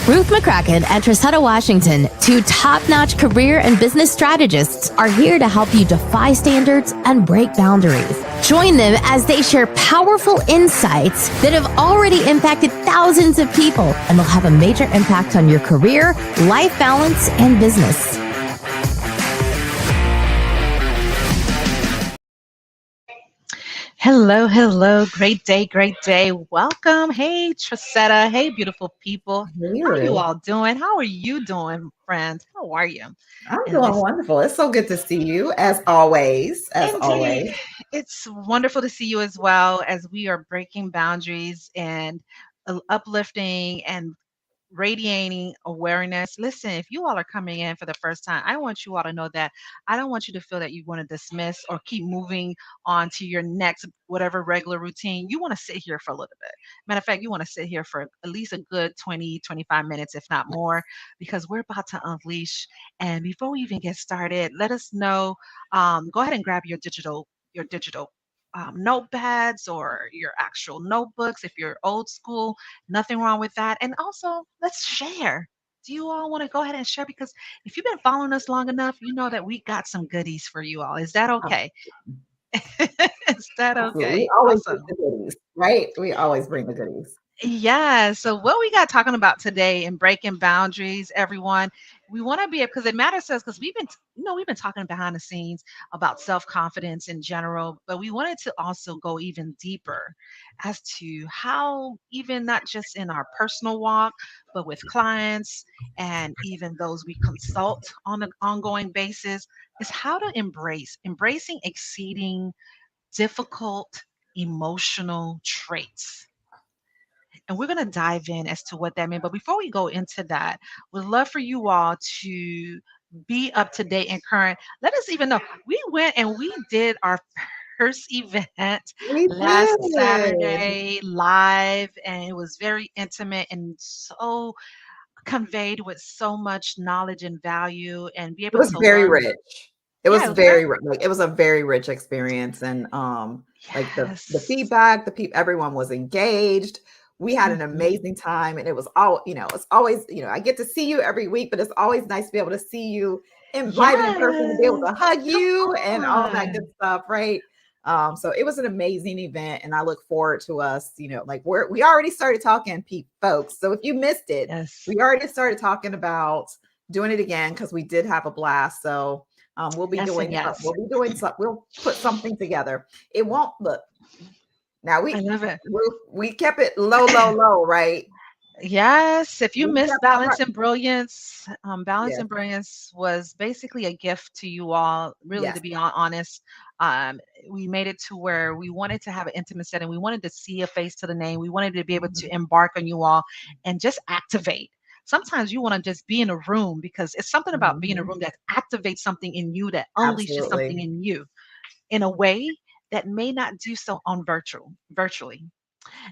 Ruth McCrackin and Trasetta Washington, two top-notch career and business strategists, are here to help you defy standards and break boundaries. Join them as they share powerful insights that have already impacted thousands of people and will have a major impact on your career, life balance, and business. Hello, hello. Great day, great day. Welcome. Hey, Trasetta. Hey, beautiful people. How are you all doing? How are you doing, friends? How are you? I'm doing wonderful. It's so good to see you, as always. Indeed. It's wonderful to see you as well, as we are breaking boundaries and uplifting and radiating awareness. Listen, if you all are coming in for the first time, I want you all to know that I don't want you to feel that you want to dismiss or keep moving on to your next whatever regular routine. You want to sit here for a little bit. Matter of fact, you want to sit here for at least a good 20, 25 minutes, if not more, because we're about to unleash. And before we even get started, let us know. Go ahead and grab your digital notepads or your actual notebooks if you're old school. Nothing wrong with that. And also, let's share. Do you all want to go ahead and share? Because if you've been following us long enough, you know that we got some goodies for you all. Is that okay? Is that Absolutely. okay? We always Awesome. bring the goodies, right? We always bring the goodies. Yeah. So what we got talking about today in breaking boundaries, everyone, we want to be because it matters to us because we've been talking behind the scenes about self-confidence in general, but we wanted to also go even deeper as to how even not just in our personal walk, but with clients and even those we consult on an ongoing basis, is how to embracing exceeding difficult emotional traits. And we're going to dive in as to what that means. But before we go into that, we'd love for you all to be up to date and current. Let us even know. We went and we did our first event We last did. Saturday live, and it was very intimate and so conveyed with so much knowledge and value and be It able was to very learn. rich. It Yeah, was it was very, it was a very rich experience, and like the yes. feedback, the people, everyone was engaged. We had an Mhm. amazing time, and it was all, it's always, I get to see you every week, but it's always nice to be able to see you in live and in person, to be able Yes. to hug Come you and all that good on. stuff, right? So it was an amazing event, and I look forward to us, like we already started talking, folks. So if you missed it, Yes. we already started talking about doing it again because we did have a blast. So we'll be Yes and doing yes. we'll put something together. It won't look now I love it. we kept it low, right? Yes, if you We missed kept our Balance and Brilliance, Balance yes, and Brilliance was basically a gift to you all, really, to yes. be honest. Um, we made it to where we wanted to have an intimate setting. We wanted to see a face to the name. We wanted to be able to Mhm. embark on you all and just activate. Sometimes you want to just be in a room because it's something about being in a Mhm. room that activates something in you, that unleashes something Absolutely. in you in a way that may not do so on virtually.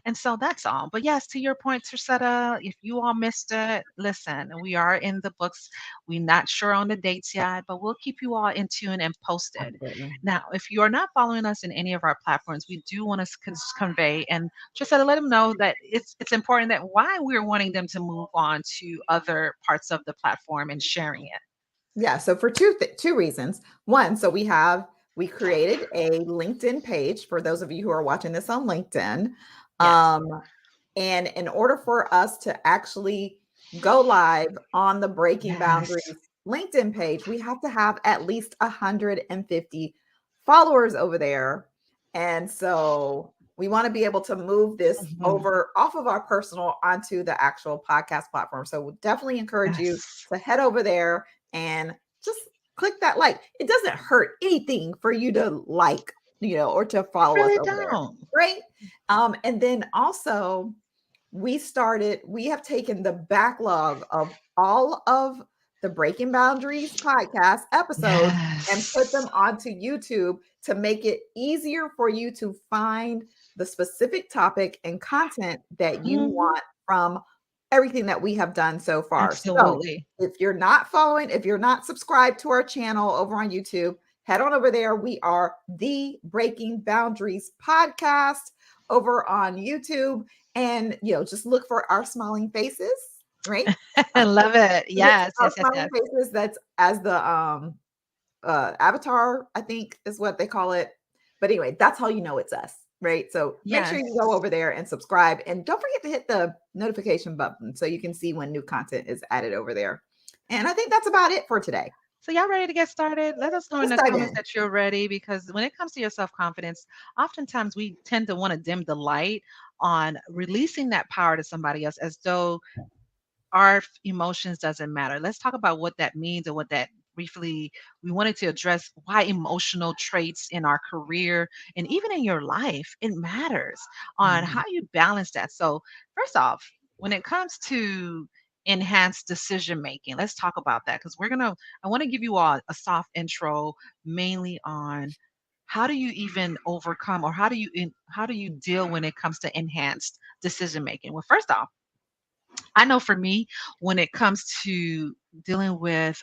And so that's all. But yes, to your point, Tracetta, if you all missed it, listen, we are in the books. We're not sure on the dates yet, but we'll keep you all in tune and posted. Absolutely. Now, if you are not following us in any of our platforms, we do want to convey and Tracetta, let them know that it's important that why we're wanting them to move on to other parts of the platform and sharing it. Yeah, so for two reasons. One, so we created a LinkedIn page for those of you who are watching this on LinkedIn. Yes. Um, and in order for us to actually go live on the Breaking Yes. Boundaries LinkedIn page, we have to have at least 150 followers over there. And so we want to be able to move this Mhm. over off of our personal onto the actual podcast platform. So we'll definitely encourage you Yes. to head over there and just click that like. It doesn't hurt anything for you to like, or to follow us Really over there. don't. Right. And then also we have taken the backlog of all of the Breaking Boundaries podcast episodes and put Yes. them onto YouTube to make it easier for you to find the specific topic and content that you Mhm. want from everything that we have done so far. So Absolutely. if you're not subscribed to our channel over on YouTube, head on over there. We are the Breaking Boundaries podcast over on YouTube. And, just look for our smiling faces right? I love it. Yes, yes, yes, Smiling yes. faces, that's as the avatar, I think is what they call it. But anyway, that's how you know it's us, right? So make sure Yes. you go over there and subscribe, and don't forget to hit the notification button so you can see when new content is added over there. And I think that's about it for today. So y'all ready to get started? Let us know in Let's the dive comments in. that you're ready, because when it comes to your self-confidence, oftentimes we tend to want to dim the light on releasing that power to somebody else as though our emotions doesn't matter. Let's talk about what that means and what that briefly we wanted to address why emotional traits in our career and even in your life it matters on how Mhm. you balance that. So first off, when it comes to enhanced decision making, let's talk about that because I want to give you all a soft intro mainly on how do you even overcome or how do you deal when it comes to enhanced decision making. Well, first off, I know for me, when it comes to dealing with,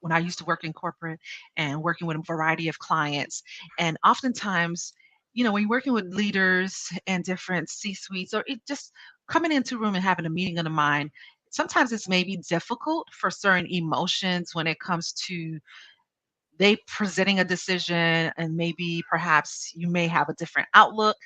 when I used to work in corporate and working with a variety of clients, and oftentimes, when you're working with leaders and different C-suites, or it just coming into a room and having a meeting of the mind, sometimes it's maybe difficult for certain emotions when it comes to they presenting a decision, and maybe perhaps you may have a different outlook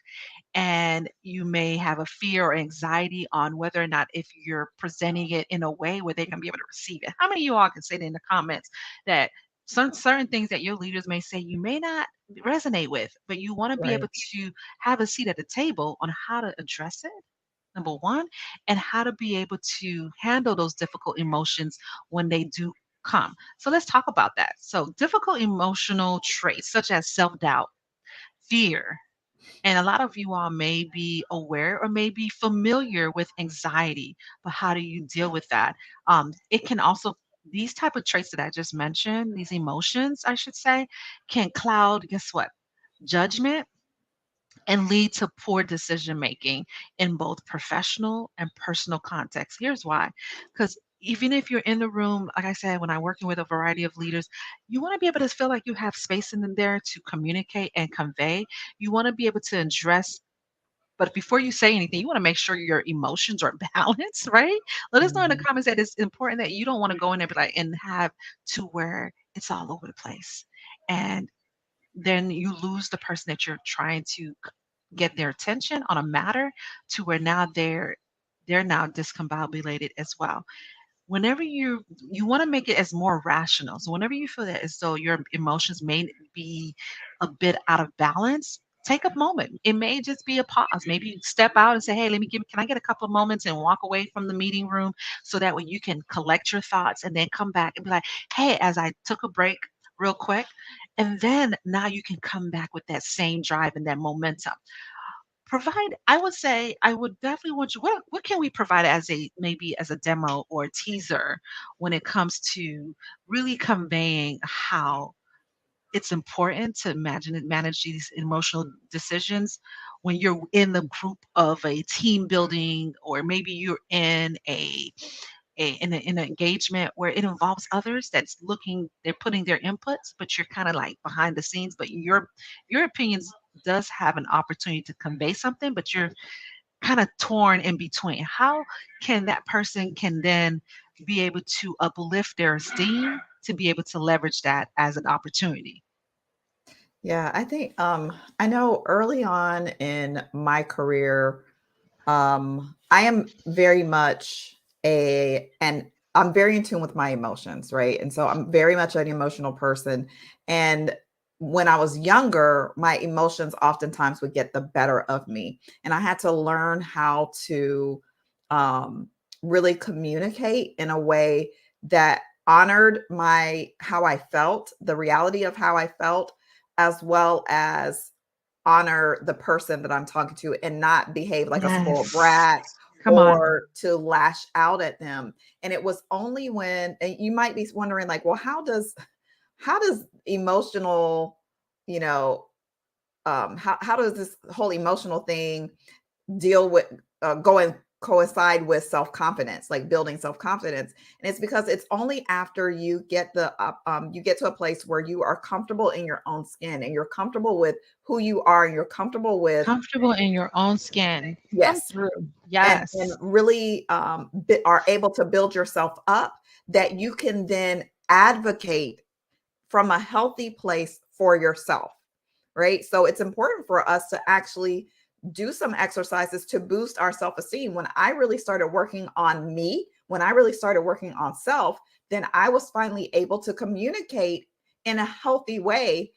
and you may have a fear or anxiety on whether or not if you're presenting it in a way where they can be able to receive it. How many of you all can say that in the comments that some certain things that your leaders may say you may not resonate with, but you want to be able Right. to have a seat at the table on how to address it? Number one, and how to be able to handle those difficult emotions when they do come. So let's talk about that. So, difficult emotional traits such as self doubt, fear, and a lot of you all may be aware or may be familiar with anxiety, but how do you deal with that? It can also, these type of traits that I just mentioned, these emotions, I should say, can cloud, guess what? Judgment and lead to poor decision making in both professional and personal contexts. Here's why. Because even if you're in the room, like I said, when I'm working with a variety of leaders, you want to be able to feel like you have space in there to communicate and convey. You want to be able to address, but before you say anything, you want to make sure your emotions are balanced, right? Let us know in the Mhm. comments that it's important that you don't want to go in there and be like and have to where it's all over the place. And then you lose the person that you're trying to get their attention on a matter to where now they're now discombobulated as well. Whenever you want to make it as more rational. So whenever you feel that as though your emotions may be a bit out of balance, take a moment. It may just be a pause. Maybe you step out and say, "Hey, can I get a couple of moments and walk away from the meeting room so that way you can collect your thoughts and then come back and be like, "Hey, as I took a break real quick." And then now you can come back with that same drive and that momentum. Provide, I would say, I would definitely want you, what can we provide as a maybe as a demo or a teaser when it comes to really conveying how it's important to imagine and manage these emotional decisions when you're in the group of a team building, or maybe you're in in an engagement where it involves others that's looking, they're putting their inputs, but you're kind of like behind the scenes, but your opinions does have an opportunity to convey something, but you're kind of torn in between. How can that person can then be able to uplift their esteem to be able to leverage that as an opportunity? Yeah, I think I know early on in my career, I am very much and I'm very in tune with my emotions, right? And so I'm very much an emotional person. And when I was younger, my emotions oftentimes would get the better of me. And I had to learn how to um, really communicate in a way that honored my how I felt, the reality of how I felt, as well as honor the person that I'm talking to and not behave like a spoiled Yes. brat Come on. or to lash out at them. And it was only when, and you might be wondering like, well, how does emotional, you know, how does this whole emotional thing deal with going coincide with self-confidence, like building self-confidence. And it's because it's only after you get you get to a place where you are comfortable in your own skin and you're comfortable with who you are and you're comfortable with, Comfortable in your own skin. Come yes, through. and Yes. really are able to build yourself up, that you can then advocate from a healthy place for yourself, right? So it's important for us to actually do some exercises to boost our self-esteem. When I really started working on me, when I really started working on self, then I was finally able to communicate in a healthy way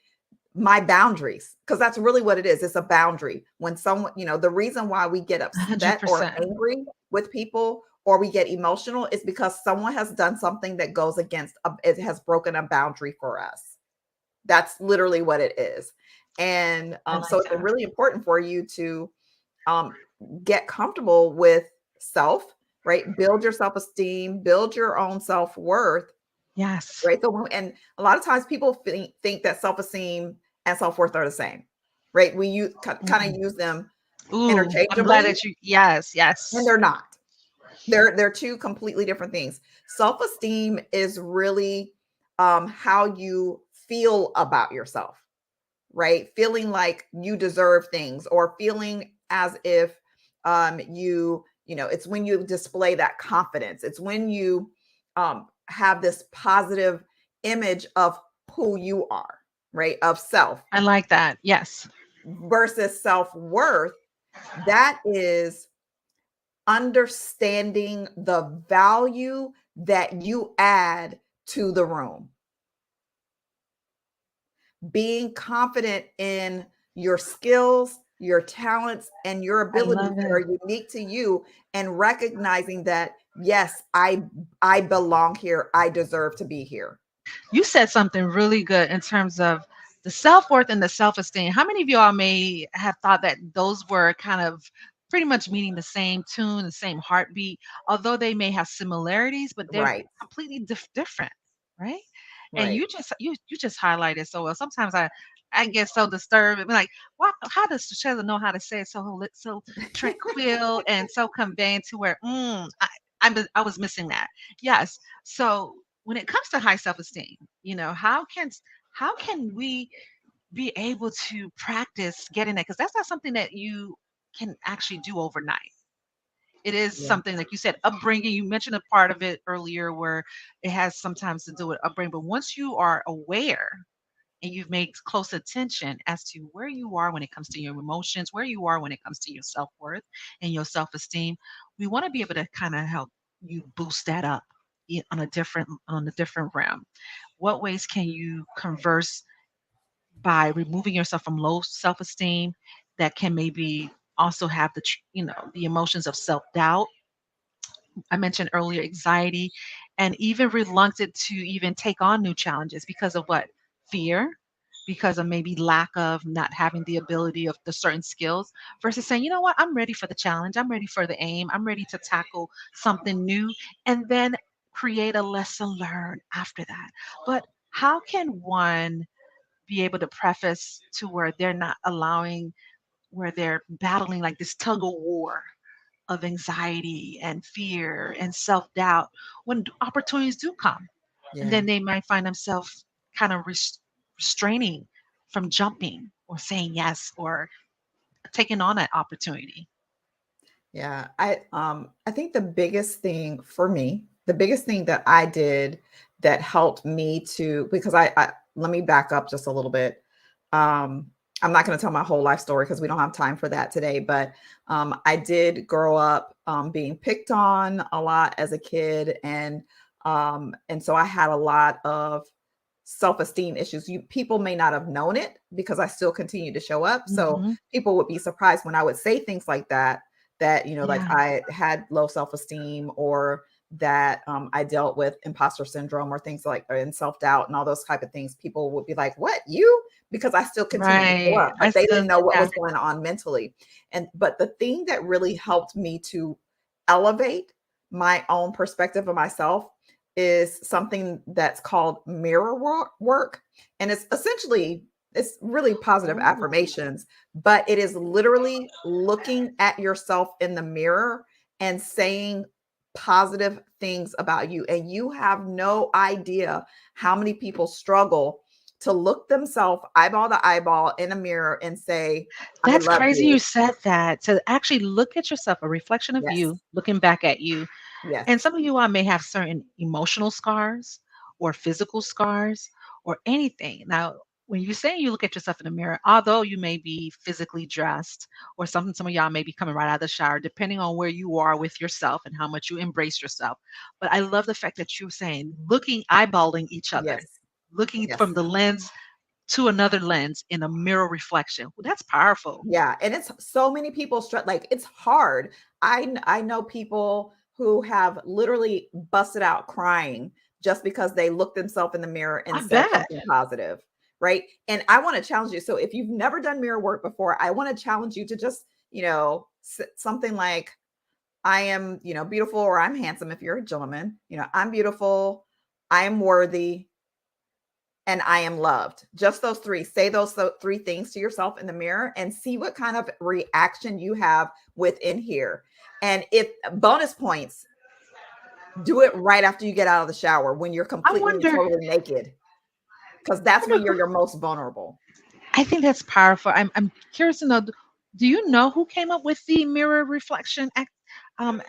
my boundaries, because that's really what it is. It's a boundary. When someone, the reason why we get upset or 100%. angry with people or we get emotional is because someone has done something that goes against, it has broken a boundary for us. That's literally what it is. And I so like it's that. really important for you to um, get comfortable with self, right? Build your self-esteem, build your own self-worth, Yes. right? So, and a lot of times people think that self-esteem and self-worth are the same, right? We use kind of Mm. use them Ooh, I'm glad interchangeably, that you, yes, and yes. they're not. They're two completely different things. Self-esteem is really how you feel about yourself, right? Feeling like you deserve things, or feeling as if it's when you display that confidence. It's when you have this positive image of who you are, right? Of self, I like that. Yes. versus self-worth. That is understanding the value that you add to the room, being confident in your skills, your talents, and your I abilities love that it. are unique to you, and recognizing that, yes, I belong here. I deserve to be here. You said something really good in terms of the self-worth and the self-esteem. How many of y'all may have thought that those were kind of pretty much meaning the same tune, the same heartbeat, although they may have similarities, but they're Right. completely different, right? And Right. you just highlighted so well. Sometimes I get so disturbed and be like, "What? How does Trasetta know how to say it so tranquil and so conveying to where I was missing that." Yes. So when it comes to high self-esteem, how can we be able to practice getting that? Because that's not something that you can actually do overnight. It is Yeah. something like you said, upbringing. You mentioned a part of it earlier where it has sometimes to do with upbringing. But once you are aware and you've made close attention as to where you are when it comes to your emotions, where you are when it comes to your self-worth and your self-esteem, we want to be able to kind of help you boost that up on a different realm. What ways can you converse by removing yourself from low self-esteem that can maybe also have the emotions of self-doubt? I mentioned earlier anxiety, and even reluctant to even take on new challenges because of what? Fear, because of maybe lack of not having the ability of the certain skills, versus saying, you know what, I'm ready for the challenge, I'm ready for the aim, I'm ready to tackle something new, and then create a lesson learned after that. But how can one be able to preface to where they're not allowing, where they're battling like this tug of war of anxiety and fear and self-doubt when opportunities do come, and Yeah. then they might find themselves kind of restraining from jumping or saying yes or taking on that opportunity. Yeah. I think the biggest thing for me, the biggest thing that I did that helped me to, because I let me back up just a little bit. Um, I'm not going to tell my whole life story because we don't have time for that today, but I did grow up being picked on a lot as a kid, and so I had a lot of self-esteem issues. People may not have known it because I still continue to show up. So Hmm. people would be surprised when I would say things like that, like Yeah. I had low self-esteem, or that I dealt with imposter syndrome, or things like, and self-doubt and all those type of things. People would be like, what, you? Because I still continued to show Right. up, I but they still, didn't know what yeah. was going on mentally. But the thing that really helped me to elevate my own perspective of myself is something that's called mirror work. And it's really positive Oh, affirmations, but it is literally looking at yourself in the mirror and saying positive things about you. And you have no idea how many people struggle to look themselves eyeball to eyeball in a mirror and say, I That's love crazy you. you said that. To actually look at yourself, a reflection of Yes. you looking back at you. Yes. And some of you all may have certain emotional scars or physical scars or anything. Now, when you say you look at yourself in the mirror, although you may be physically dressed or something, some of y'all may be coming right out of the shower, depending on where you are with yourself and how much you embrace yourself. But I love the fact that you're saying looking, eyeballing each other, Yes. looking Yes. from the lens to another lens in a mirror reflection. Well, that's powerful. Yeah, and it's so many people like it's hard. I know people who have literally busted out crying just because they looked themselves in the mirror and I said bet. something positive, right? And I want to challenge you. So if you've never done mirror work before, I want to challenge you to just, something like I am, beautiful, or I'm handsome if you're a gentleman. I'm beautiful, I am worthy, and I am loved. Just those three. Say those three things to yourself in the mirror and see what kind of reaction you have within here. And if bonus points, do it right after you get out of the shower when you're I completely and wonder, totally naked, because I that's when wonder you're who, your most vulnerable. I think that's powerful. I'm curious to know, do you know who came up with the mirror reflection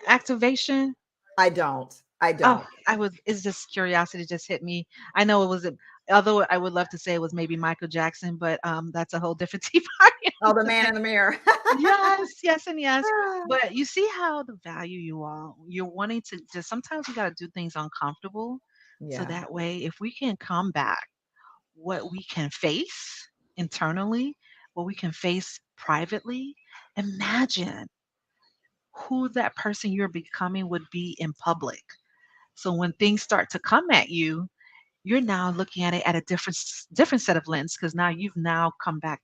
activation? I don't. I Oh, don't. it's just curiosity just hit me. I know it was, although I would love to say it was maybe Michael Jackson, but that's a whole different tea Oh, party. the man in the mirror. Yes, yes, and yes. But you see how the value you are. You're wanting to just sometimes we got to do things uncomfortable. So Yeah. that way, if we can come back what we can face internally, what we can face privately, imagine who that person you're becoming would be in public. So when things start to come at you, you're now looking at it at a different set of lens because now you've now come back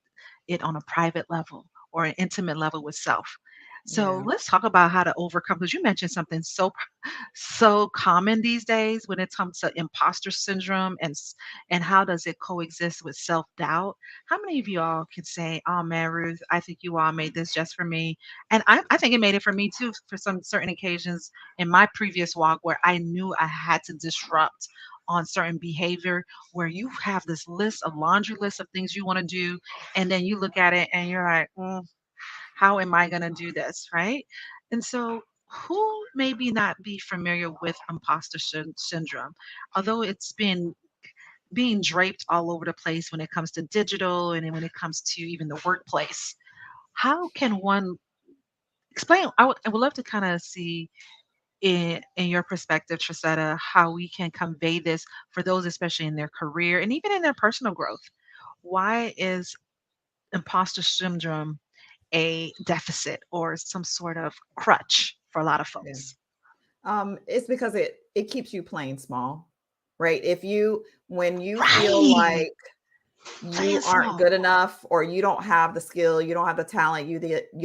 it on a private level or an intimate level with self. So Yeah. let's talk about how to overcome because you mentioned something so common these days when it comes to imposter syndrome and how does it coexist with self-doubt. How many of you all can say, oh man, Ruth, I think you all made this just for me? And I think it made it for me too for some certain occasions in my previous walk where I knew I had to disrupt on certain behavior where you have this list of laundry list of things you want to do and then you look at it and you're like, how am I going to do this, right? And so who maybe not be familiar with imposter syndrome, although it's been being draped all over the place when it comes to digital and then when it comes to even the workplace. How can one explain? I would love to kind of see in your perspective, Trasetta, how we can convey this for those, especially in their career and even in their personal growth. Why is imposter syndrome a deficit or some sort of crutch for a lot of Yeah. folks? It's because it keeps you playing small, right? When you feel Right. like you Playing aren't small. good enough, or you don't have the skill, you don't have the talent, you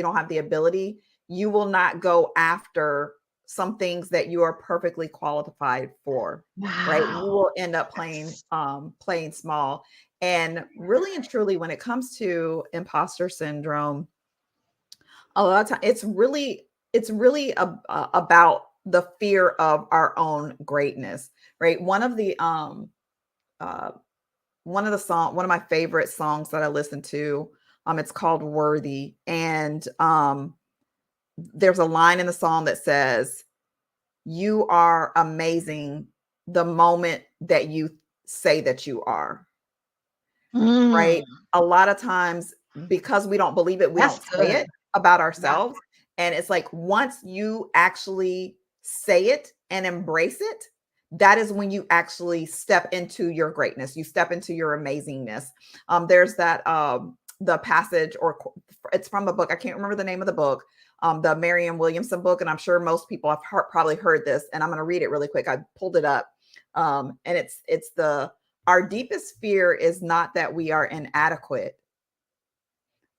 don't have the ability, you will not go after some things that you are perfectly qualified for, right? You Wow. will end up That's playing small. And really and truly, when it comes to imposter syndrome, a lot of time it's really about the fear of our own greatness, right? Uh one of my favorite songs that I listen to, it's called Worthy. And there's a line in the song that says, you are amazing the moment that you say that you are, mm, right? A lot of times, because we don't believe it, we that's don't say good. it about Yeah. ourselves. And it's like once you actually say it and embrace it, that is when you actually step into your greatness. You step into your amazingness. There's that the passage, it's from a book. I can't remember the name of the book, the Marianne Williamson book, and I'm sure most people have probably heard this. And I'm going to read it really quick. I pulled it up, and it's the our deepest fear is not that we are inadequate.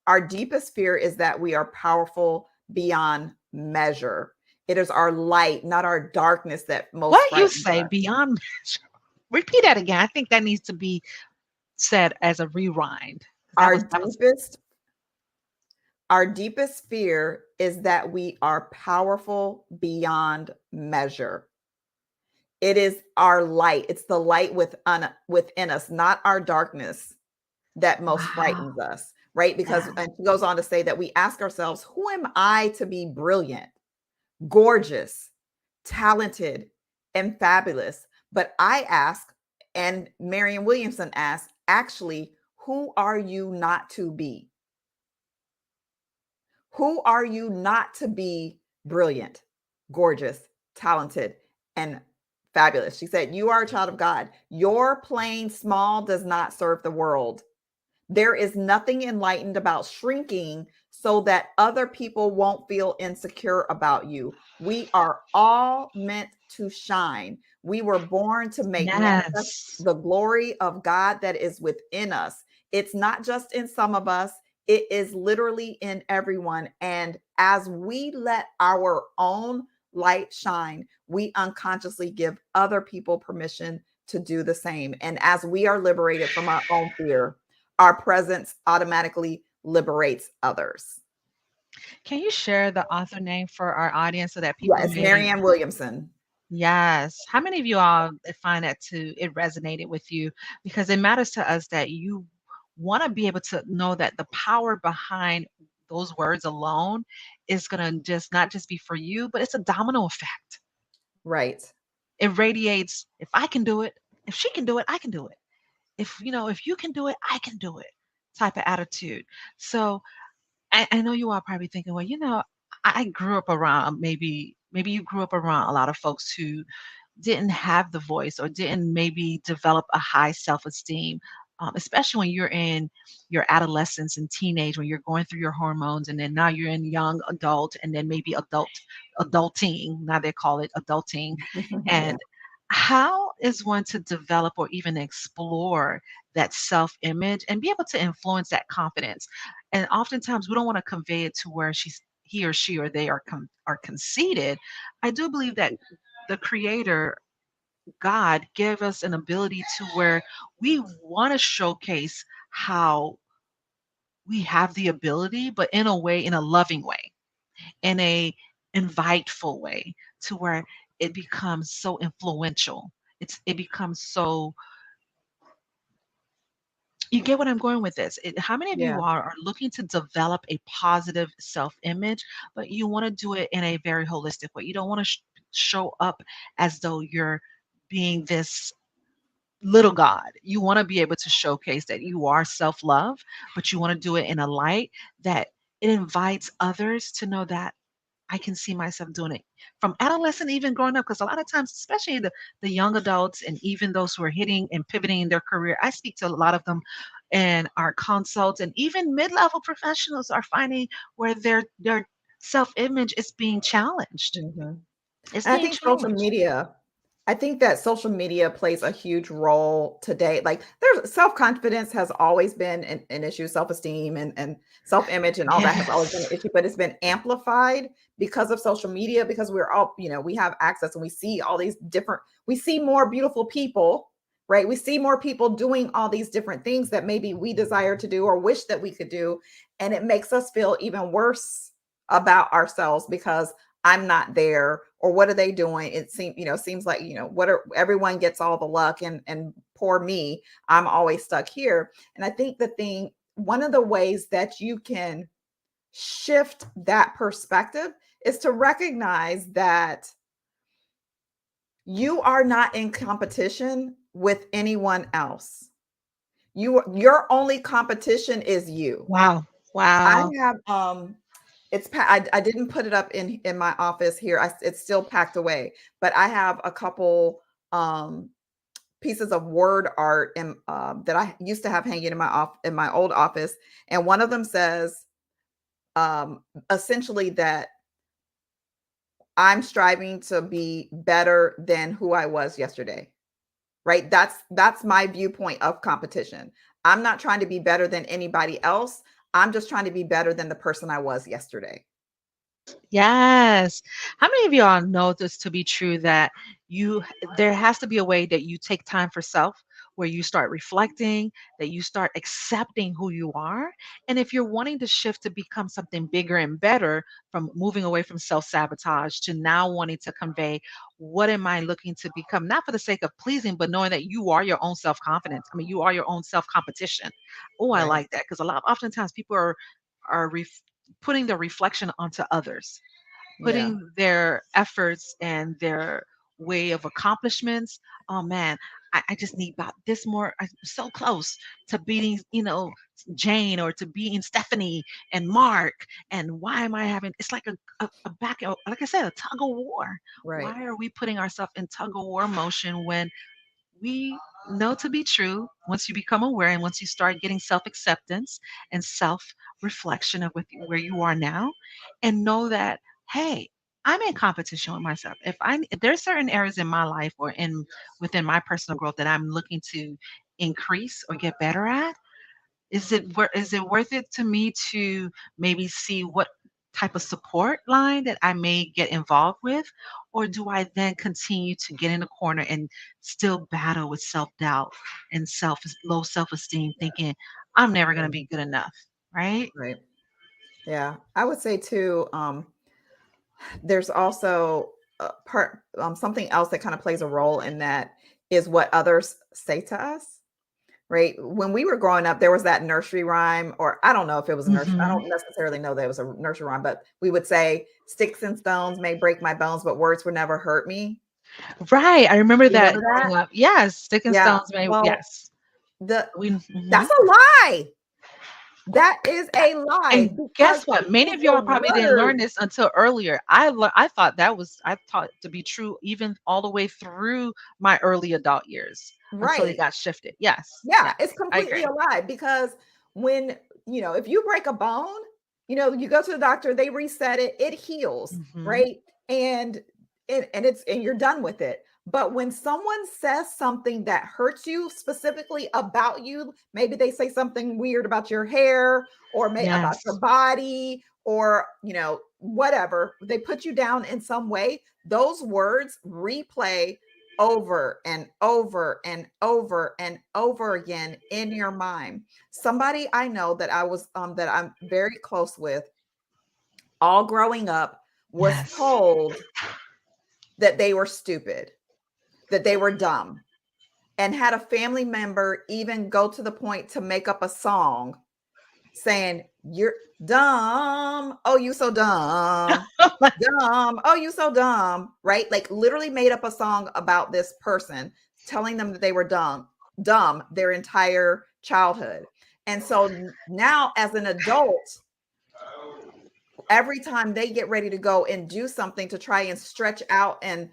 Our deepest fear is that we are powerful beyond measure. It is our light, not our darkness, that most What you frightens say us. beyond measure. Repeat that again. I think that needs to be said as a rewind. That Our was deepest Our deepest fear is that we are powerful beyond measure. It is our light. It's the light within us, not our darkness, that most Wow. frightens us, right? Because, Yes. and she goes on to say that we ask ourselves, who am I to be brilliant, gorgeous, talented, and fabulous? But I ask, and Marianne Williamson asks, actually, who are you not to be? Who are you not to be brilliant, gorgeous, talented, and fabulous? She said, you are a child of God. Your playing small does not serve the world. There is nothing enlightened about shrinking so that other people won't feel insecure about you. We are all meant to shine. We were born to make manifest Yes. the glory of God that is within us. It's not just in some of us, it is literally in everyone. And as we let our own light shine, we unconsciously give other people permission to do the same. And as we are liberated from our own fear, our presence automatically liberates others. Can you share the author name for our audience so that Yeah, people it's may? Marianne Williamson. Yes. How many of you all find that too, it resonated with you? Because it matters to us that you want to be able to know that the power behind those words alone is going to just not just be for you, but it's a domino effect. Right. It radiates, if I can do it, if she can do it, I can do it. If you can do it, I can do it type of attitude. So I know you are probably thinking, well, I grew up around maybe you grew up around a lot of folks who didn't have the voice or didn't maybe develop a high self-esteem, especially when you're in your adolescence and teenage, when you're going through your hormones, and then now you're in young adult, and then maybe adulting. Now they call it adulting. Yeah. And how is one to develop or even explore that self-image and be able to influence that confidence? And oftentimes we don't want to convey it to where he or she or they are conceited. I do believe that the creator, God, gave us an ability to where we want to showcase how we have the ability, but in a way, in a loving way, in a inviteful way, to where it becomes so influential. It becomes so, you get what I'm going with this. How many of you Yeah. are looking to develop a positive self-image, but you want to do it in a very holistic way? You don't want to show up as though you're being this little God. You want to be able to showcase that you are self-love, but you want to do it in a light that it invites others to know that I can see myself doing it from adolescent, even growing up. Because a lot of times, especially the young adults and even those who are hitting and pivoting in their career, I speak to a lot of them and our consults, and even mid-level professionals are finding where their self-image is being challenged. Mhm. It's And I being think social challenged. media, I think that social media plays a huge role today. Like there's self-confidence has always been an issue, self-esteem and self-image and all that has always been Yes. an issue, but it's been amplified because of social media, because we're all, we have access and we see all these different, we see more beautiful people, right? We see more people doing all these different things that maybe we desire to do or wish that we could do. And it makes us feel even worse about ourselves because I'm not there, or what are they doing? It seems like, what are everyone gets all the luck and poor me, I'm always stuck here. And I think one of the ways that you can shift that perspective is to recognize that you are not in competition with anyone else. Your only competition is you. Wow. I Wow. have I didn't put it up in my office here. It's still packed away, but I have a couple um pieces of word art that I used to have hanging in my old office, and one of them says essentially that I'm striving to be better than who I was yesterday. Right? That's my viewpoint of competition. I'm not trying to be better than anybody else. I'm just trying to be better than the person I was yesterday. Yes. How many of y'all know this to be true, that you there has to be a way that you take time for self where you start reflecting, that you start accepting who you are. And if you're wanting to shift to become something bigger and better, from moving away from self sabotage to now wanting to convey, what am I looking to become? Not for the sake of pleasing, but knowing that you are your own self confidence. I mean, you are your own self competition. Oh, I Right. like that, because oftentimes people are putting their reflection onto others, Yeah. putting their efforts and their way of accomplishments. Oh man, I just need about this more. I'm so close to beating, Jane, or to beating Stephanie and Mark. And why am I having? It's like a back, like I said, a tug of war. Right. Why are we putting ourselves in tug of war motion when we know to be true, once you become aware and once you start getting self acceptance and self reflection of where you are now, and know that, hey, I'm in competition with myself. If there's certain areas in my life or in within my personal growth that I'm looking to increase or get better at, is it worth it to me to maybe see what type of support line that I may get involved with? Or do I then continue to get in a corner and still battle with self-doubt and low self-esteem, thinking I'm never going to Yeah. be good enough, right? Right. Yeah. I would say too, there's also a part something else that kind of plays a role in that is what others say to us. Right. When we were growing up, there was that nursery rhyme, or I don't know if it was a nursery. I Hmm. don't necessarily know that it was a nursery rhyme, but we would say, "Sticks and stones may break my bones, but words would never hurt me." Right. I remember You remember that that? growing up. Yes. Stick and Yeah. stones, may, Well, yes. the Mhm. that's a lie. That is a lie And because guess what? Many with of the y'all probably didn't learn words, this until earlier. I taught to be true even all the way through my early adult years until it right? got shifted. Yes. Yeah, Yes. it's I completely agree. a lie because when, if you break a bone, you go to the doctor, they reset it, it heals, Hmm. right? And and you're done with it. But when someone says something that hurts you specifically about you, maybe they say something weird about your hair or about your Yes. body or, whatever, they put you down in some way, those words replay over and over and over and over again in your mind. Somebody I know that I'm very close with, all growing up, was Yes. told that they were stupid, that they were dumb, and had a family member even go to the point to make up a song saying, "You're dumb. Oh, you so dumb. Dumb. Oh, you so dumb." Right? Like literally made up a song about this person, telling them that they were dumb their entire childhood. And so now as an adult, every time they get ready to go and do something to try and stretch out and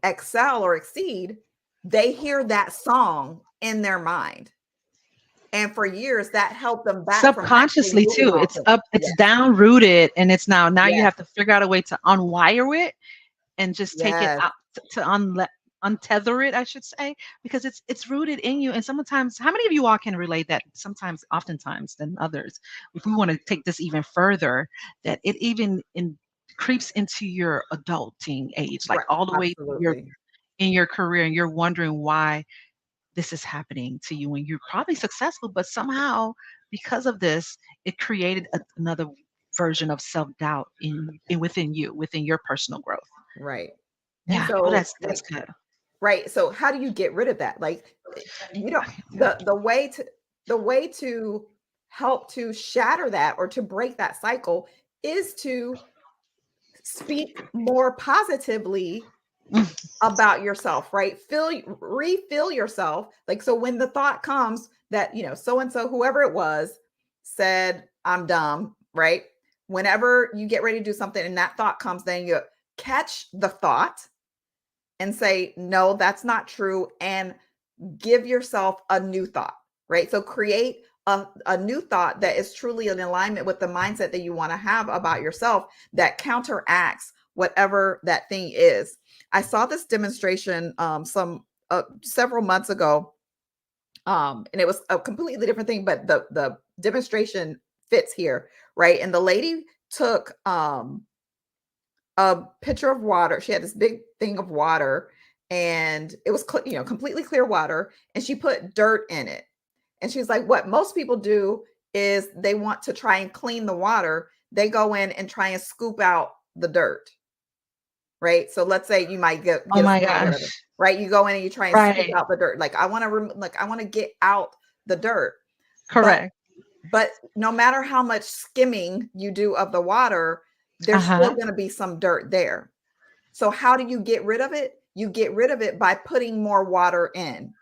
excel or exceed, they hear that song in their mind. And for years that held them back from actually Subconsciously moving too. off It's of. up, it's Yes. down rooted, and it's now you Yes. have to figure out a way to unwire it and just take it Yes. out to untether it, I should say, because it's rooted in you. And sometimes, how many of you all can relate that? Sometimes, oftentimes, than others, if we want to take this even further, that it even creeps into your adulting age, like Right. all the way to your Absolutely. in your career, and you're wondering why this is happening to you when you're probably successful, but somehow because of this, it created another version of self-doubt within you, within your personal growth. Right. And Yeah. Oh, so that's good. right. So how do you get rid of that? Like you don't the way to help to shatter that or to break that cycle is to speak more positively Mm, about yourself, right? Refill yourself. Like, so when the thought comes that, so and so, whoever it was, said, "I'm dumb," right? Whenever you get ready to do something and that thought comes, then you catch the thought and say, "No, that's not true." And give yourself a new thought, right? So create a new thought that is truly in alignment with the mindset that you want to have about yourself that counteracts whatever that thing is. I saw this demonstration some several months ago, and it was a completely different thing, but the demonstration fits here, right? And the lady took a pitcher of water. She had this big thing of water, and it was, completely clear water, and she put dirt in it. And she's like, what most people do is they want to try and clean the water. They go in and try and scoop out the dirt, right? So let's say you might Oh get a my sprain or gosh. whatever, right? You go in and you try and scoop Right. out the dirt. Like, I want to I want to get out the dirt. But Correct. no matter how much skimming you do of the water, there's still Uh-huh. going to be some dirt there. So how do you get rid of it? You get rid of it by putting more water in.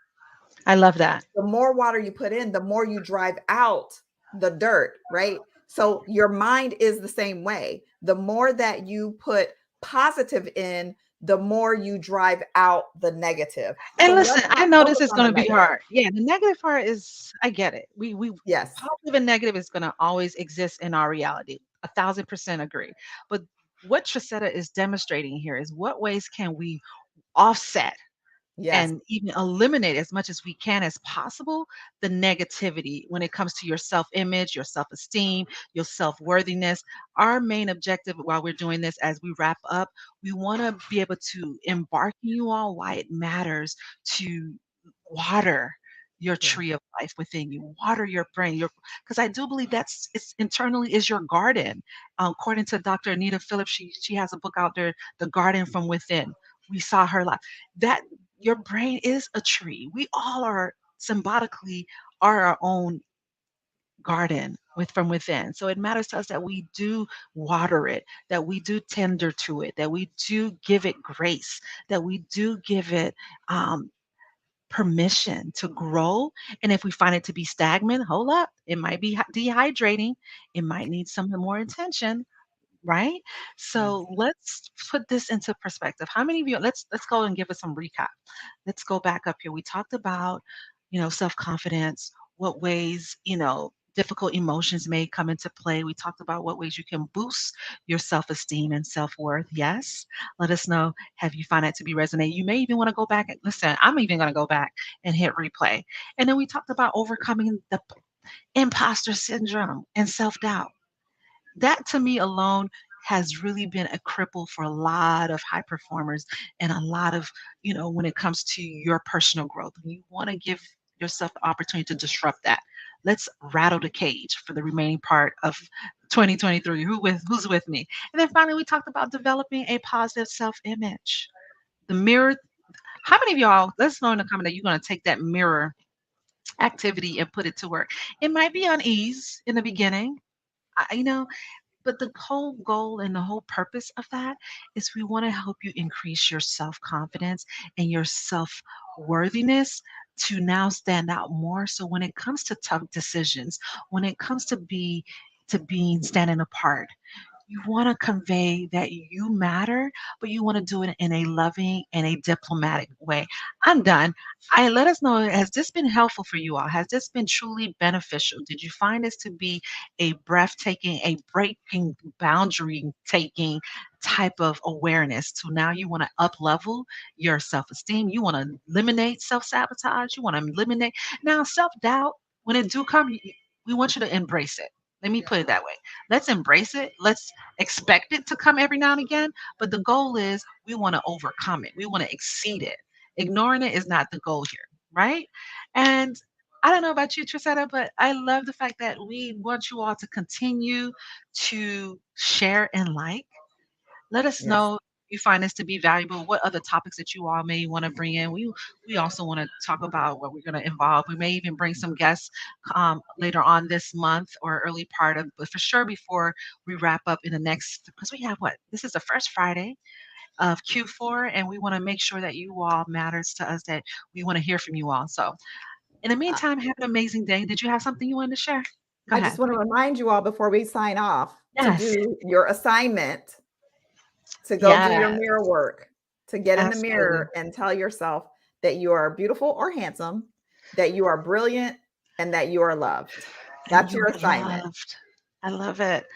I love that. The more water you put in, the more you drive out the dirt, right? So your mind is the same way. The more that you put positive in, the more you drive out the negative. And So listen, let's I not know this focus is on the gonna be negative. hard. Yeah, the negative part is I get it. We Yes. positive and negative is gonna always exist in our reality. 1,000% agree. But what Trasetta is demonstrating here is what ways can we offset Yes. and even eliminate as much as we can as possible the negativity when it comes to your self-image, your self-esteem, your self-worthiness. Our main objective while we're doing this as we wrap up, we want to be able to embark you on why it matters to water your Yeah. tree of life within you, water your brain, your because I do believe that's it's internally is your garden. According to Dr. Anita Phillips, she has a book out there, The Garden from Within. We saw her life. That your brain is a tree. We all are symbolically are our own garden from within. So it matters to us that we do water it, that we do tender to it, that we do give it grace, that we do give it permission to grow. And if we find it to be stagnant, hold up, it might be dehydrating. It might need some more attention, right? Yes. So let's put this into perspective. How many of you, let's go and give us some recap. Let's go back up here. We talked about, self-confidence, what ways, difficult emotions may come into play. We talked about what ways you can boost your self-esteem and self-worth. Yes. Let us know. Have you found that to be resonate? You may even want to go back and listen. I'm even going to go back and hit replay. And then we talked about overcoming the imposter syndrome and self-doubt. That to me alone has really been a cripple for a lot of high performers and a lot of, when it comes to your personal growth. You want to give yourself the opportunity to disrupt that. Let's rattle the cage for the remaining part of 2023. Who's with me? And then finally we talked about developing a positive self-image. The mirror. How many of y'all, let us know in the comment that you're going to take that mirror activity and put it to work. It might be unease in the beginning. But the whole goal and the whole purpose of that is we want to help you increase your self-confidence and your self-worthiness to now stand out more. So when it comes to tough decisions, when it comes to being standing apart, you want to convey that you matter, but you want to do it in a loving and a diplomatic way. I'm done. I let us know, has this been helpful for you all? Has this been truly beneficial? Did you find this to be a breathtaking, a breaking boundary taking type of awareness to now you want to up level your self-esteem? You want to eliminate self-sabotage. You want to eliminate now self-doubt. When it do come, we want you to embrace it. Let me put it that way. Let's embrace it. Let's expect it to come every now and again. But the goal is we want to overcome it. We want to exceed it. Ignoring it is not the goal here, right? And I don't know about you, Trisetta, but I love the fact that we want you all to continue to share and like. Let us Yes. know if you find this to be valuable. What other topics that you all may want to bring in? We also want to talk about what we're going to involve. We may even bring some guests later on this month or early part of, but for sure before we wrap up in the next, because we have what? This is the first Friday of Q4, and we want to make sure that you all matters to us, that we want to hear from you all. So in the Uh, meantime, have an amazing day. Did you have something you wanted to share? Go I just ahead. want to remind you all before we sign off to Yes. do your assignment, to go do your Yeah, mirror work, to get in the absolutely. mirror and tell yourself that you are beautiful or handsome, that you are brilliant, and that you are loved. And That's your you're assignment. loved. I love it.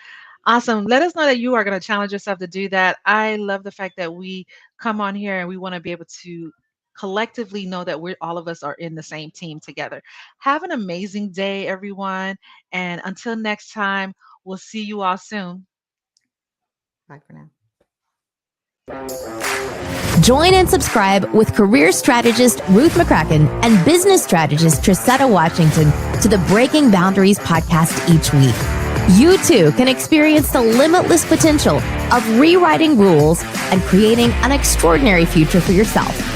Awesome. Let us know that you are going to challenge yourself to do that. I love the fact that we come on here and we want to be able to collectively know that we're all of us are in the same team together. Have an amazing day, everyone. And until next time, we'll see you all soon. Bye for now. Join and subscribe with career strategist Ruth McCrackin and business strategist Trasetta Washington to the Breaking Boundaries podcast each week. You too can experience the limitless potential of rewriting rules and creating an extraordinary future for yourself.